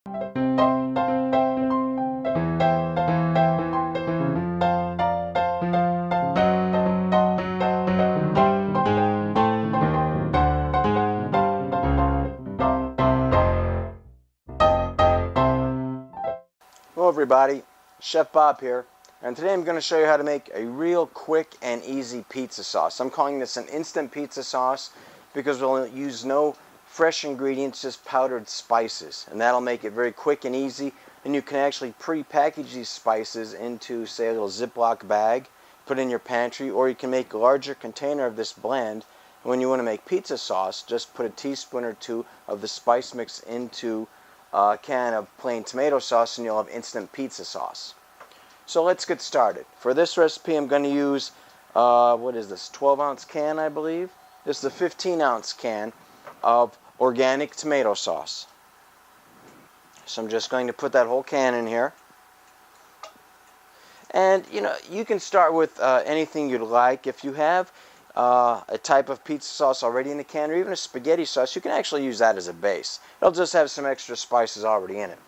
Hello everybody, Chef Bob here, and today I'm going to show you how to make a real quick and easy pizza sauce. I'm calling this an instant pizza sauce because we'll use no fresh ingredients, just powdered spices, and that'll make it very quick and easy. And you can actually pre-package these spices into, say, a little Ziploc bag, put it in your pantry, or you can make a larger container of this blend. And when you want to make pizza sauce, just put a teaspoon or two of the spice mix into a can of plain tomato sauce and you'll have instant pizza sauce. So let's get started. For this recipe I'm going to use, what is this, 12-ounce can I believe? This is the 15-ounce can of organic tomato sauce. So I'm just going to put that whole can in here. And you can start with anything you'd like. If you have a type of pizza sauce already in the can, or even a spaghetti sauce, you can actually use that as a base. It'll just have some extra spices already in it.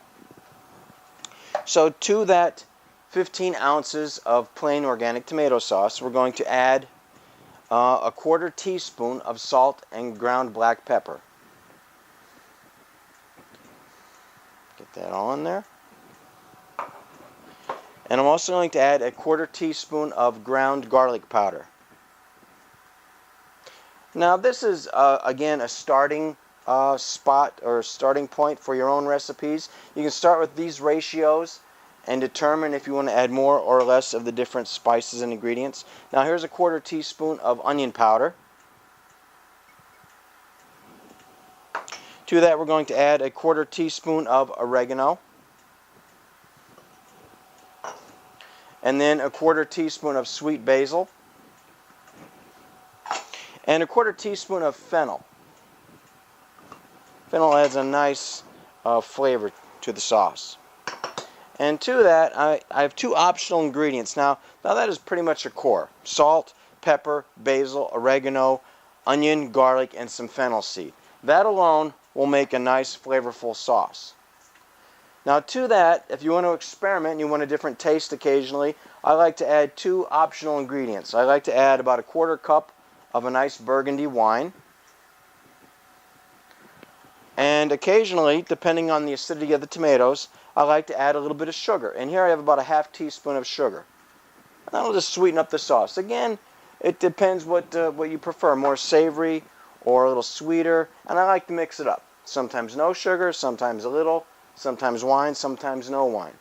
So to that 15 ounces of plain organic tomato sauce, we're going to add a 1/4 teaspoon of salt and ground black pepper. Get that all in there. And I'm also going to add a 1/4 teaspoon of ground garlic powder. Now this is again a starting spot or starting point for your own recipes. You can start with these ratios and determine if you want to add more or less of the different spices and ingredients. Now here's a 1/4 teaspoon of onion powder. To that we're going to add a 1/4 teaspoon of oregano. And then a 1/4 teaspoon of sweet basil. And a 1/4 teaspoon of fennel. Fennel adds a nice flavor to the sauce. And to that, I have 2 optional ingredients. Now that is pretty much a core. Salt, pepper, basil, oregano, onion, garlic, and some fennel seed. That alone will make a nice flavorful sauce. Now to that, if you want to experiment and you want a different taste occasionally, I like to add 2 optional ingredients. I like to add about a 1/4 cup of a nice burgundy wine. And occasionally, depending on the acidity of the tomatoes, I like to add a little bit of sugar. And here I have about a 1/2 teaspoon of sugar. And that'll just sweeten up the sauce. Again, it depends what you prefer, more savory or a little sweeter. And I like to mix it up. Sometimes no sugar, sometimes a little, sometimes wine, sometimes no wine.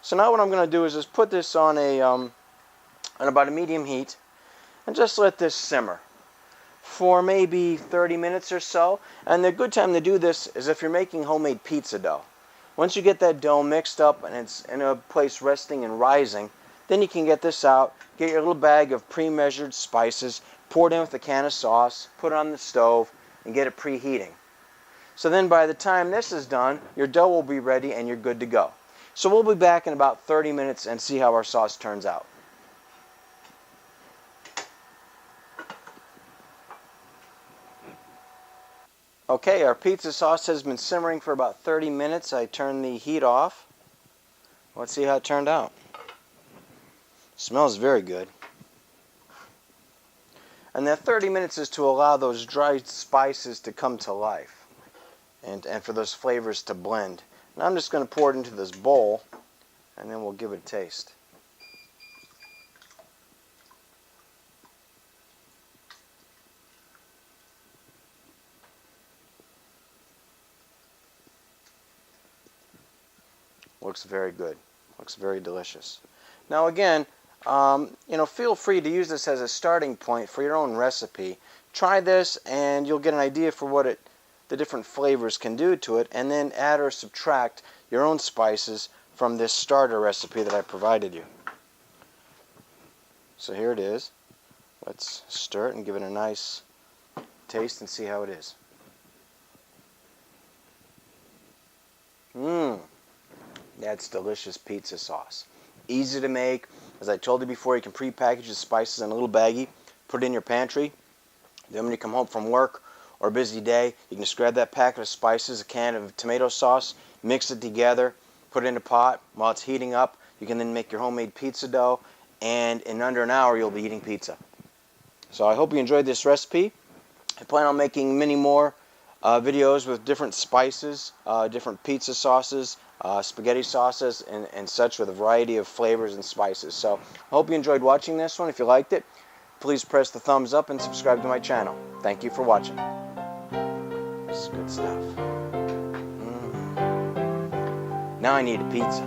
So now what I'm going to do is just put this on about a medium heat and just let this simmer for maybe 30 minutes or so. And the good time to do this is if you're making homemade pizza dough. Once you get that dough mixed up and it's in a place resting and rising, then you can get this out, get your little bag of pre-measured spices, pour it in with a can of sauce, put it on the stove, and get it preheating. So then by the time this is done, your dough will be ready and you're good to go. So we'll be back in about 30 minutes and see how our sauce turns out. Okay, our pizza sauce has been simmering for about 30 minutes. I turned the heat off. Let's see how it turned out. Smells very good. And that 30 minutes is to allow those dried spices to come to life and for those flavors to blend. Now I'm just going to pour it into this bowl and then we'll give it a taste. Looks very good. Looks very delicious. Now again, feel free to use this as a starting point for your own recipe. Try this and you'll get an idea for what the different flavors can do to it, and then add or subtract your own spices from this starter recipe that I provided you. So here it is. Let's stir it and give it a nice taste and see how it is. That's delicious pizza sauce. Easy to make. As I told you before, you can pre-package the spices in a little baggie, put it in your pantry. Then when you come home from work or a busy day, you can just grab that packet of spices, a can of tomato sauce, mix it together, put it in a pot. While it's heating up, you can then make your homemade pizza dough, and in under an hour you'll be eating pizza. So I hope you enjoyed this recipe. I plan on making many more videos with different spices, different pizza sauces, spaghetti sauces, and such, with a variety of flavors and spices. So I hope you enjoyed watching this one. If you liked it, please press the thumbs up and subscribe to my channel. Thank you for watching. This is good stuff. Now I need a pizza.